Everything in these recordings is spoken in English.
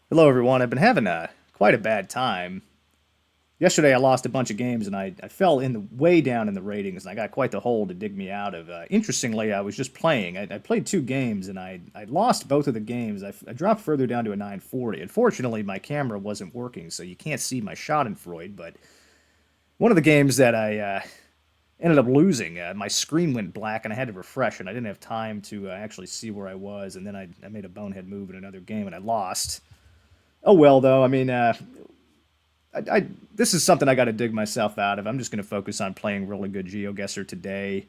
Hello, everyone. I've been having quite a bad time. Yesterday, I lost a bunch of games, and I fell in the way down in the ratings, and I got quite the hole to dig me out of. Interestingly, I was just playing. I played two games, and I lost both of the games. I dropped further down to a 940. Unfortunately, my camera wasn't working, so you can't see my Schadenfreude. But one of the games that I ended up losing, my screen went black, and I had to refresh, and I didn't have time to actually see where I was. And then I made a bonehead move in another game, and I lost. Oh well, though. I mean, I this is something I got to dig myself out of. I'm just going to focus on playing really good GeoGuessr today.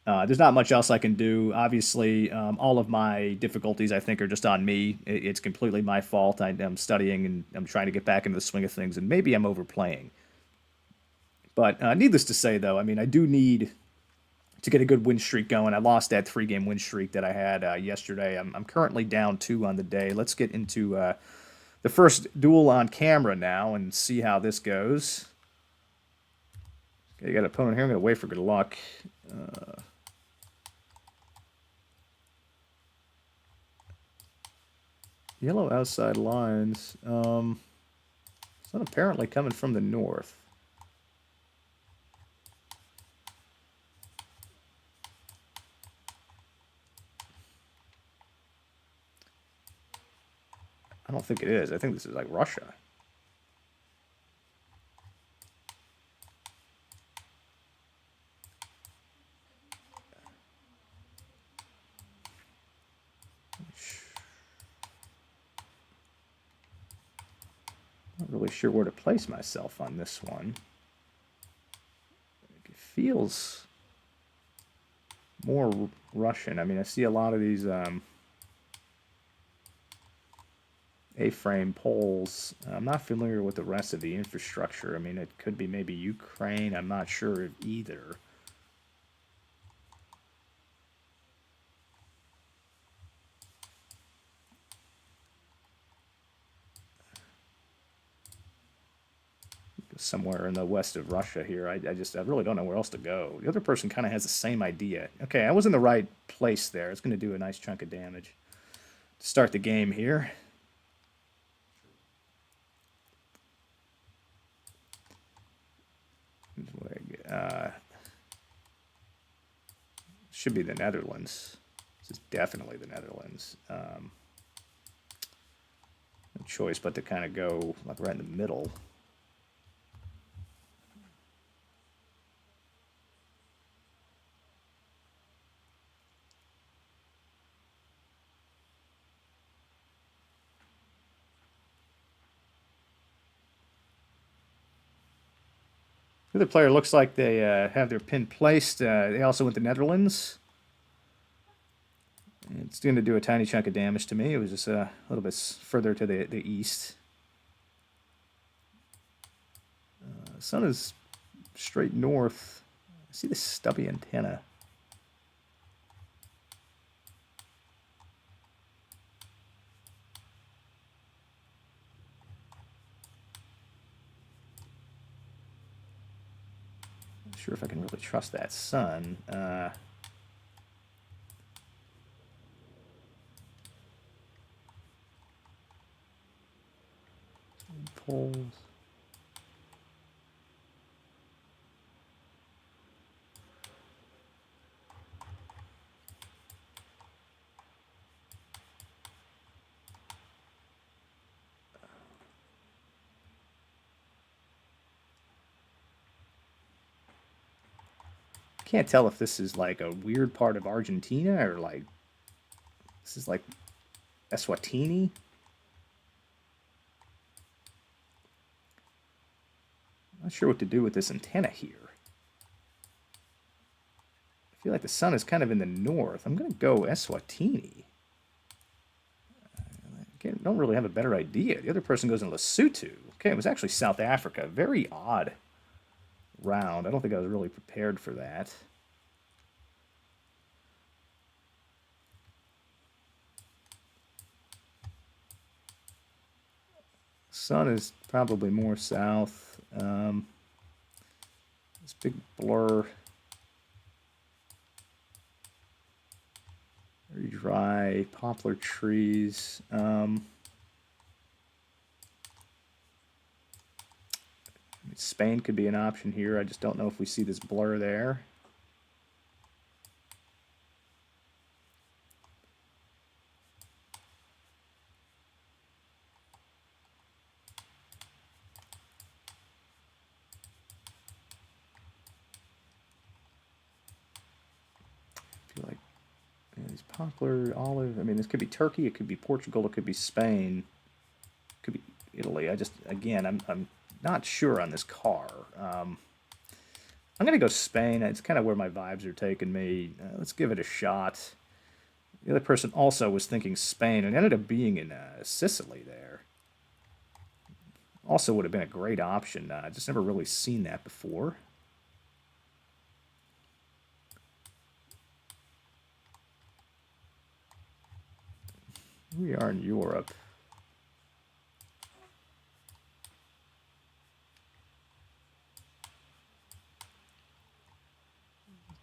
There's not much else I can do. Obviously, all of my difficulties I think are just on me. It's completely my fault. I'm studying and I'm trying to get back into the swing of things, and maybe I'm overplaying. But needless to say, though, I mean, I do need to get a good win streak going. I lost that three-game win streak that I had yesterday. I'm currently down two on the day. Let's get into the first duel on camera now and see how this goes. Okay, you got an opponent here. I'm going to wait for good luck. Yellow outside lines. Sun apparently coming from the north. I don't think it is. I think this is like Russia. Not really sure where to place myself on this one. It feels more Russian. I mean, I see a lot of these A-frame poles. I'm not familiar with the rest of the infrastructure. I mean, it could be maybe Ukraine. I'm not sure either. Somewhere in the west of Russia here. I really don't know where else to go. The other person kind of has the same idea. Okay, I was in the right place there. It's going to do a nice chunk of damage to start the game here. Should be the Netherlands. This is definitely the Netherlands. No choice but to kind of go like right in the middle. The other player looks like they have their pin placed. They also went the Netherlands. It's going to do a tiny chunk of damage to me. It was just a little bit further to the east. The sun is straight north. I see the stubby antenna. Not sure if I can really trust that sun. Poles. Can't tell if this is like a weird part of Argentina or like this is like Eswatini. Not sure what to do with this antenna here. I feel like the sun is kind of in the north. I'm going to go Eswatini. I don't really have a better idea. The other person goes in Lesotho. Okay, it was actually South Africa. Very odd round. I don't think I was really prepared for that. Sun is probably more south. This big blur. Very dry. Poplar trees. Spain could be an option here. I just don't know if we see this blur there. I feel like these poplar, olive. I mean, this could be Turkey. It could be Portugal. It could be Spain. It could be Italy. Again, I'm not sure on this car. I'm going to go Spain. It's kind of where my vibes are taking me. Let's give it a shot. The other person also was thinking Spain and ended up being in Sicily there. Also would have been a great option. I just never really seen that before. We are in Europe.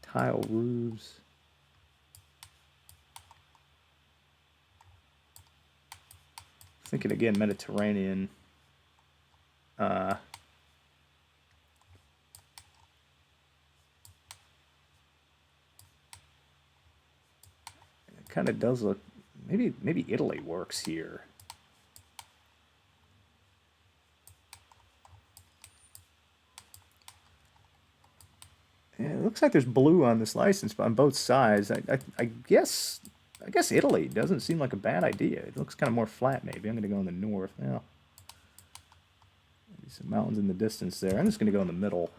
Tile roofs. Thinking again, Mediterranean. It kind of does look. Maybe Italy works here. Yeah, it looks like there's blue on this license on both sides. I guess Italy doesn't seem like a bad idea. It looks kind of more flat. Maybe I'm going to go in the north now. Maybe some mountains in the distance there. I'm just going to go in the middle.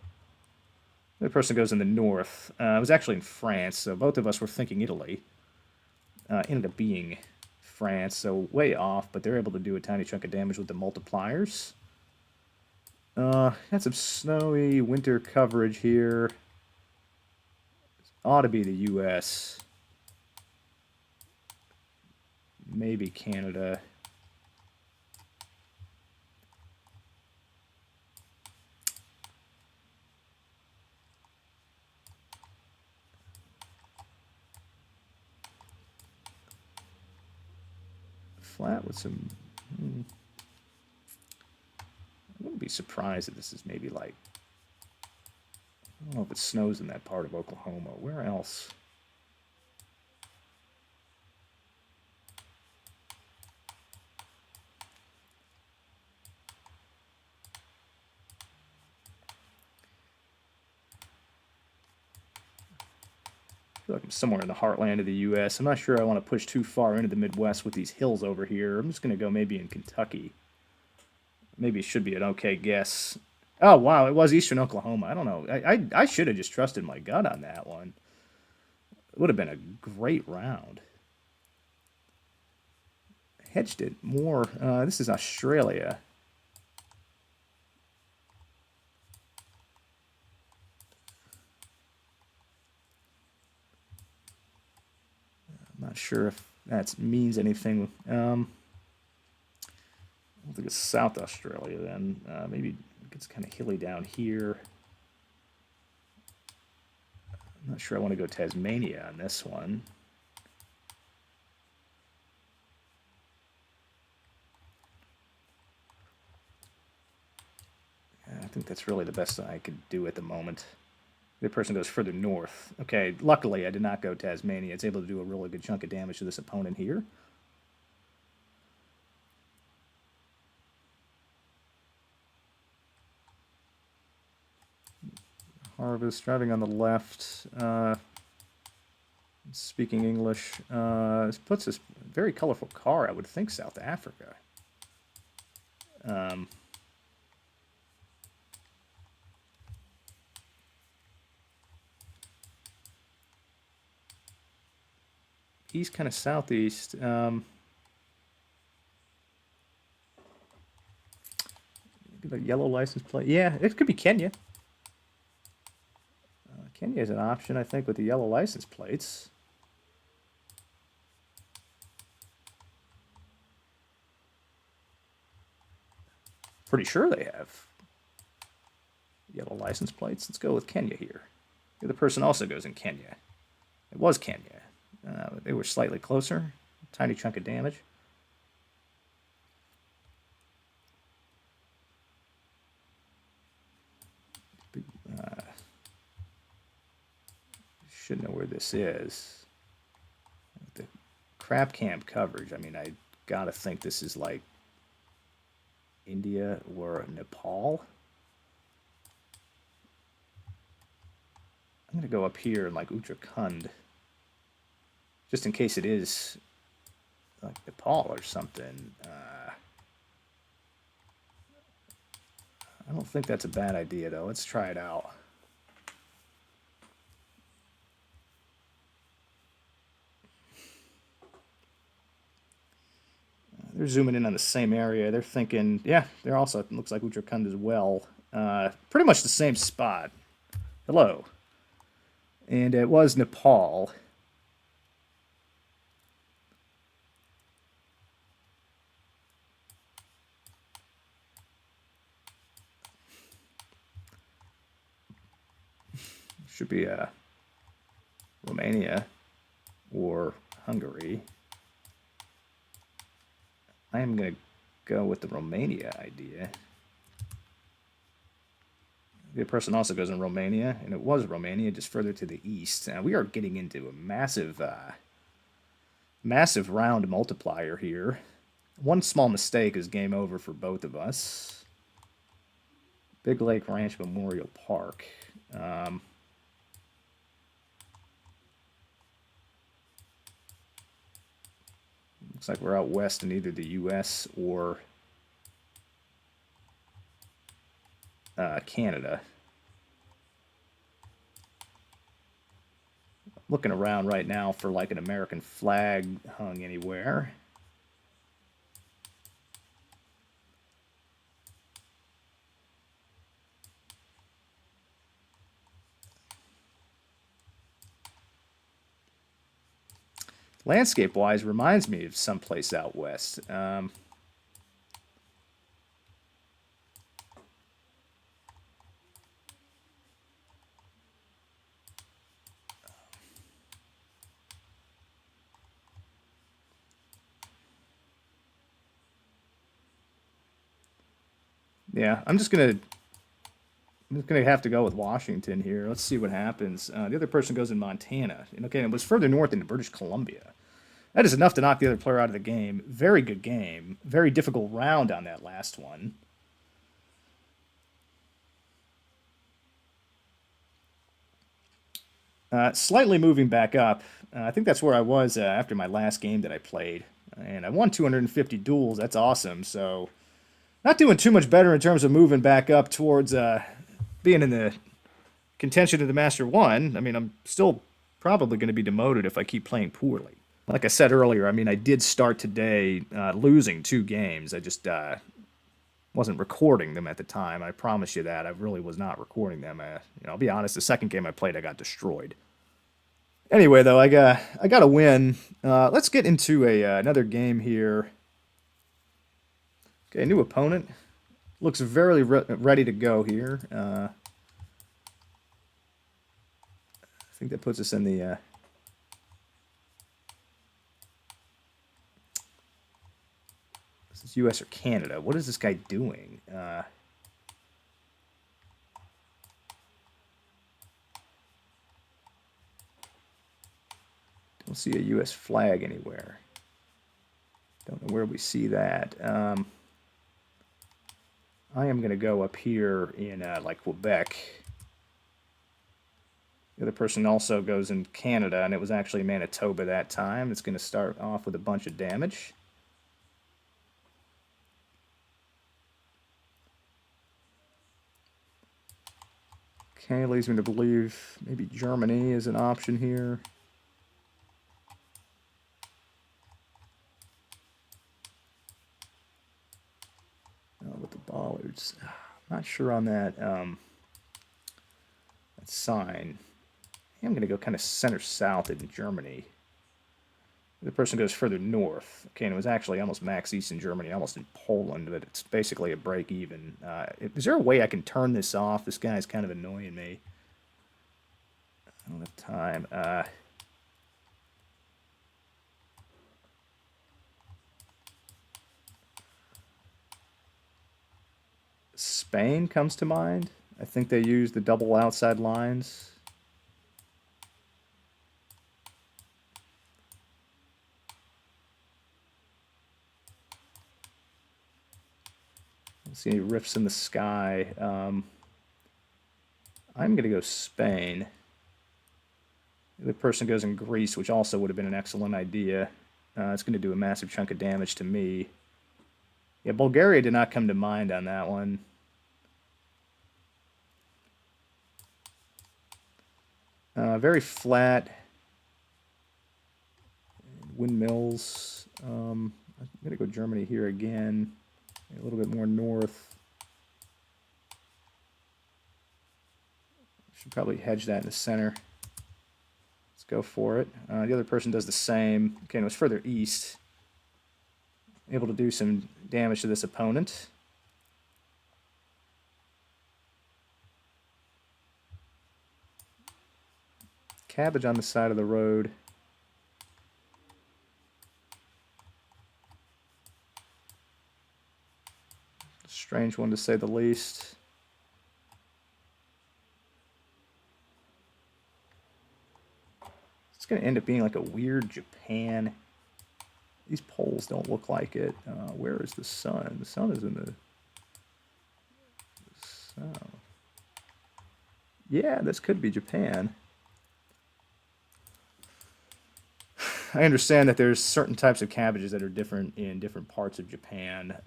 The other person goes in the north. I was actually in France, so both of us were thinking Italy. Ended up being France, so way off, but they're able to do a tiny chunk of damage with the multipliers. Got some snowy winter coverage here. Ought to be the U.S. Maybe Canada. Flat with some... I wouldn't be surprised if this is maybe like... I don't know if it snows in that part of Oklahoma. Where else? I feel like I'm somewhere in the heartland of the U.S. I'm not sure I want to push too far into the Midwest with these hills over here. I'm just going to go maybe in Kentucky. Maybe it should be an okay guess. Oh, wow, it was Eastern Oklahoma. I don't know. I should have just trusted my gut on that one. It would have been a great round. Hedged it more. This is Australia. I'm not sure if that means anything. I don't think it's South Australia then. Maybe it gets kind of hilly down here. I'm not sure I want to go Tasmania on this one. I think that's really the best I could do at the moment. The person goes further north. Okay, luckily I did not go Tasmania. It's able to do a really good chunk of damage to this opponent here. Harvest, driving on the left. Speaking English. This puts this very colorful car, I would think South Africa. East, kind of southeast. The yellow license plate. Yeah, it could be Kenya. Kenya is an option, I think, with the yellow license plates. Pretty sure they have yellow license plates. Let's go with Kenya here. The other person also goes in Kenya. It was Kenya. They were slightly closer. Tiny chunk of damage. should know where this is. The crab camp coverage. I mean, I gotta think this is like India or Nepal. I'm gonna go up here in like Uttarakhand, just in case it is like Nepal or something. I don't think that's a bad idea though. Let's try it out. They're zooming in on the same area. They're thinking, yeah, they're also, it looks like Uttarakhand as well. Pretty much the same spot. Hello. And it was Nepal. Should be Romania or Hungary. I am going to go with the Romania idea. The person also goes in Romania, and it was Romania, just further to the east. We are getting into a massive, massive round multiplier here. One small mistake is game over for both of us. Big Lake Ranch Memorial Park. Looks like we're out west in either the U.S. or Canada. Looking around right now for like an American flag hung anywhere. Landscape-wise, reminds me of someplace out west. Yeah, I'm just gonna have to go with Washington here. Let's see what happens. The other person goes in Montana. And okay, it was further north in British Columbia. That is enough to knock the other player out of the game. Very good game. Very difficult round on that last one. Slightly moving back up. I think that's where I was after my last game that I played. And I won 250 duels. That's awesome. So, not doing too much better in terms of moving back up towards being in the contention of the Master 1. I mean, I'm still probably going to be demoted if I keep playing poorly. Like I said earlier, I mean, I did start today losing 2 games. I just wasn't recording them at the time. I promise you that. I really was not recording them. I'll be honest, the second game I played, I got destroyed. Anyway, though, I got a win. Let's get into another game here. Okay, new opponent. Looks very ready to go here. I think that puts us in the... This is U.S. or Canada. What is this guy doing? Don't see a U.S. flag anywhere. Don't know where we see that. I am going to go up here in like Quebec. The other person also goes in Canada, and it was actually Manitoba that time. It's going to start off with a bunch of damage. Okay, leads me to believe maybe Germany is an option here. With the bollards. Not sure on that, that sign. I'm going to go kind of center-south in Germany. The person goes further north. Okay, and it was actually almost max east in Germany, almost in Poland, but it's basically a break-even. Is there a way I can turn this off? This guy's kind of annoying me. I don't have time. Spain comes to mind. I think they use the double outside lines. See any rifts in the sky. I'm going to go Spain. The person goes in Greece, which also would have been an excellent idea. It's going to do a massive chunk of damage to me. Yeah, Bulgaria did not come to mind on that one. Very flat. Windmills. I'm going to go Germany here again. A little bit more north. Should probably hedge that in the center. Let's go for it. The other person does the same. Okay, it was further east. Able to do some damage to this opponent. Cabbage on the side of the road. Strange one to say the least. It's going to end up being like a weird Japan. These poles don't look like it. Where is the sun? The sun is in the south. Yeah, this could be Japan. I understand that there's certain types of cabbages that are different in different parts of Japan.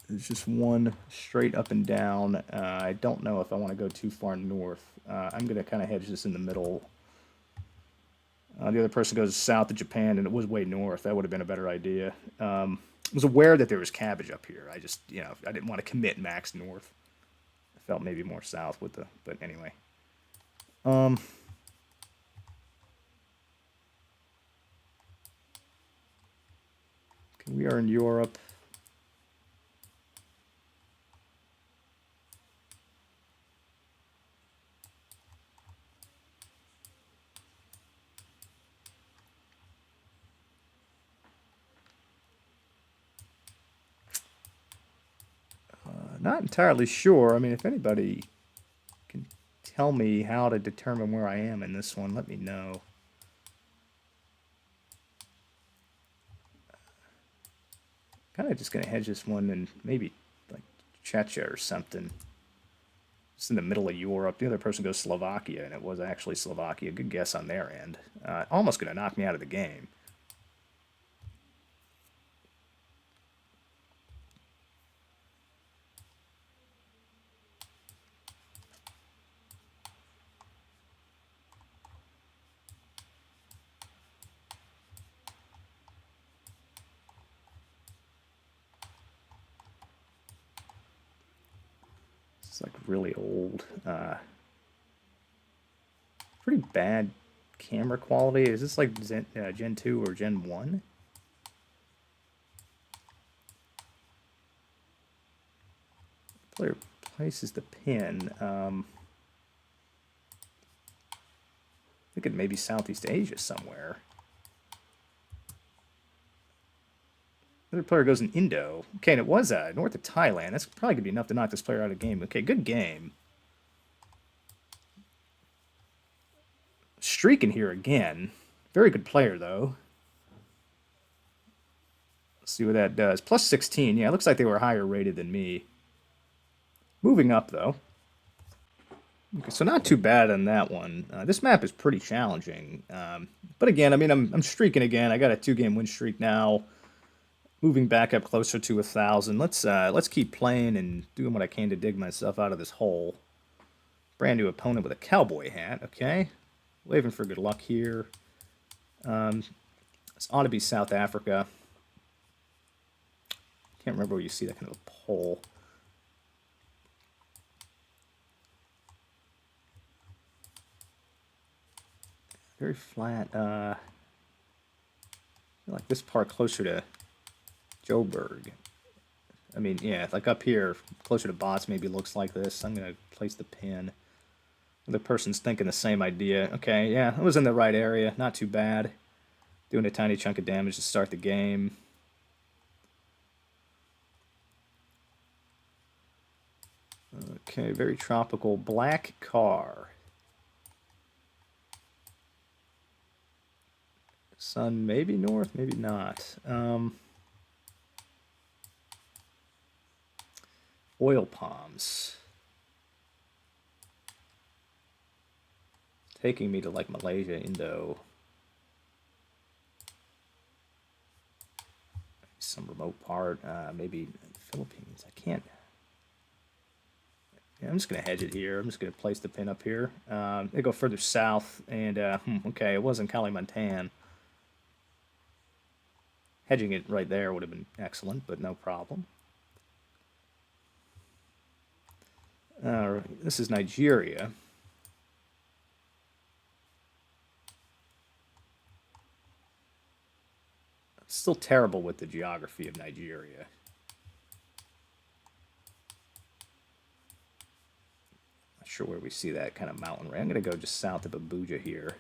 There's just one straight up and down. I don't know if I want to go too far north. I'm going to kind of hedge this in the middle. The other person goes south of Japan, and it was way north. That would have been a better idea. I was aware that there was cabbage up here. I just, I didn't want to commit max north. I felt maybe more south with the, but anyway. We are in Europe. Not entirely sure. I mean, if anybody can tell me how to determine where I am in this one, let me know. Kind of just going to hedge this one and maybe like Czechia or something. Just in the middle of Europe. The other person goes Slovakia, and it was actually Slovakia. Good guess on their end. Almost going to knock me out of the game. It's like really old. Pretty bad camera quality. Is this like Gen 2 or Gen 1? Player places the pin. I think it may be Southeast Asia somewhere. Other player goes in Indo. Okay, and it was north of Thailand. That's probably going to be enough to knock this player out of the game. Okay, good game. Streaking here again. Very good player, though. Let's see what that does. Plus 16. Yeah, it looks like they were higher rated than me. Moving up, though. Okay, so not too bad on that one. This map is pretty challenging. But again, I mean, I'm streaking again. I got a 2-game win streak now. Moving back up closer to 1,000. Let's keep playing and doing what I can to dig myself out of this hole. Brand new opponent with a cowboy hat. Okay, waving for good luck here. This ought to be South Africa. Can't remember where you see that kind of a pole. Very flat. I feel like this part closer to Joburg. I mean, yeah, like up here, closer to bots, maybe looks like this. I'm going to place the pin. The person's thinking the same idea. Okay, yeah, I was in the right area. Not too bad. Doing a tiny chunk of damage to start the game. Okay, very tropical. Black car. Sun maybe north, maybe not. Oil palms. Taking me to like Malaysia, Indo. Some remote part, maybe Philippines. I can't. Yeah, I'm just gonna hedge it here. I'm just gonna place the pin up here. They go further south, and okay, it wasn't Kalimantan. Hedging it right there would have been excellent, but no problem. This is Nigeria. Still terrible with the geography of Nigeria. Not sure where we see that kind of mountain range. I'm going to go just south of Abuja here.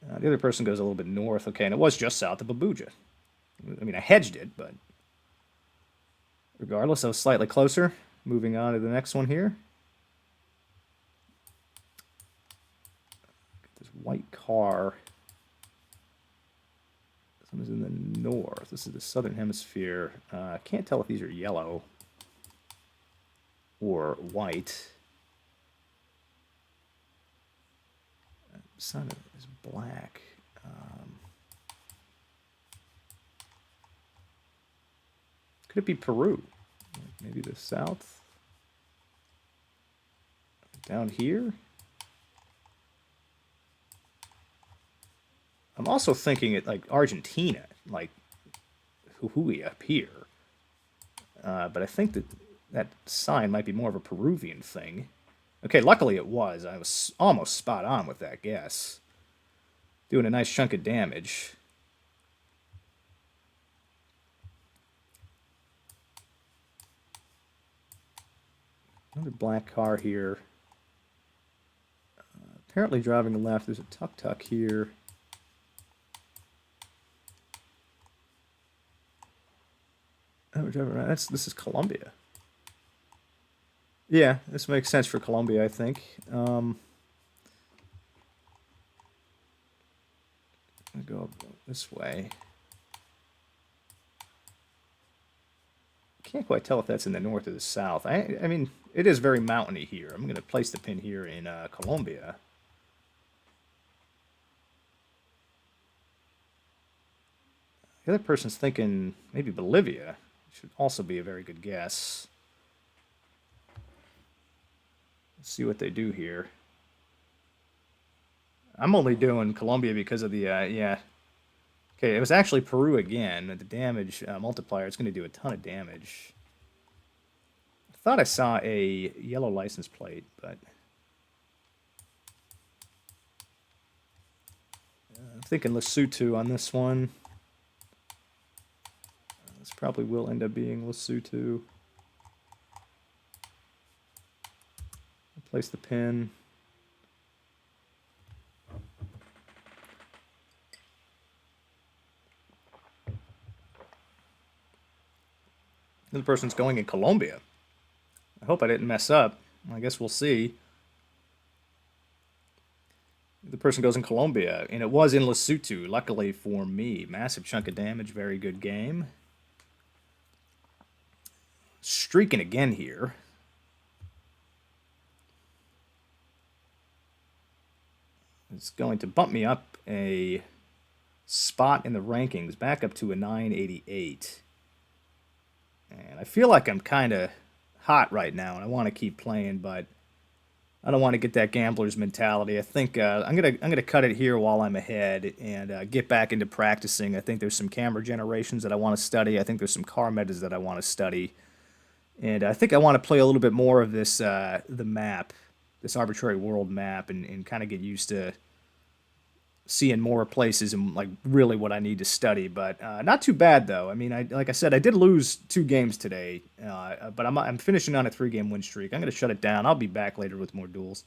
The other person goes a little bit north. Okay, and it was just south of Abuja. I mean, I hedged it, but regardless, I was slightly closer. Moving on to the next one here. This white car. This is in the north. This is the southern hemisphere. I can't tell if these are yellow or white. The sun is black. Could it be Peru? Maybe the south? Down here? I'm also thinking it like Argentina, like Jujuy up here. But I think that sign might be more of a Peruvian thing. Okay, luckily it was. I was almost spot on with that guess. Doing a nice chunk of damage. Another black car here. Apparently driving left. There's a tuk-tuk here. This is Colombia. Yeah, this makes sense for Colombia, I think. I'll go this way. Can't quite tell if that's in the north or the south. I mean, it is very mountainy here. I'm going to place the pin here in Colombia. The other person's thinking maybe Bolivia. Should also be a very good guess. Let's see what they do here. I'm only doing Colombia because of the, yeah. Okay, it was actually Peru again. The damage multiplier is going to do a ton of damage. I thought I saw a yellow license plate, but I'm thinking Lesotho on this one. This probably will end up being Lesotho. Place the pin. The person's going in Colombia. I hope I didn't mess up. I guess we'll see. The person goes in Colombia, and it was in Lesotho, luckily for me. Massive chunk of damage, very good game. Streaking again here. It's going to bump me up a spot in the rankings, back up to a 988. And I feel like I'm kind of hot right now, and I want to keep playing, but I don't want to get that gambler's mentality. I think I'm gonna cut it here while I'm ahead and get back into practicing. I think there's some camera generations that I want to study. I think there's some car metas that I want to study, and I think I want to play a little bit more of this the map, this arbitrary world map, and kind of get used to seeing more places and like really what I need to study. But not too bad though. I mean, like I said, I did lose 2 games today, but I'm finishing on a 3-game win streak. I'm gonna shut it down. I'll be back later with more duels.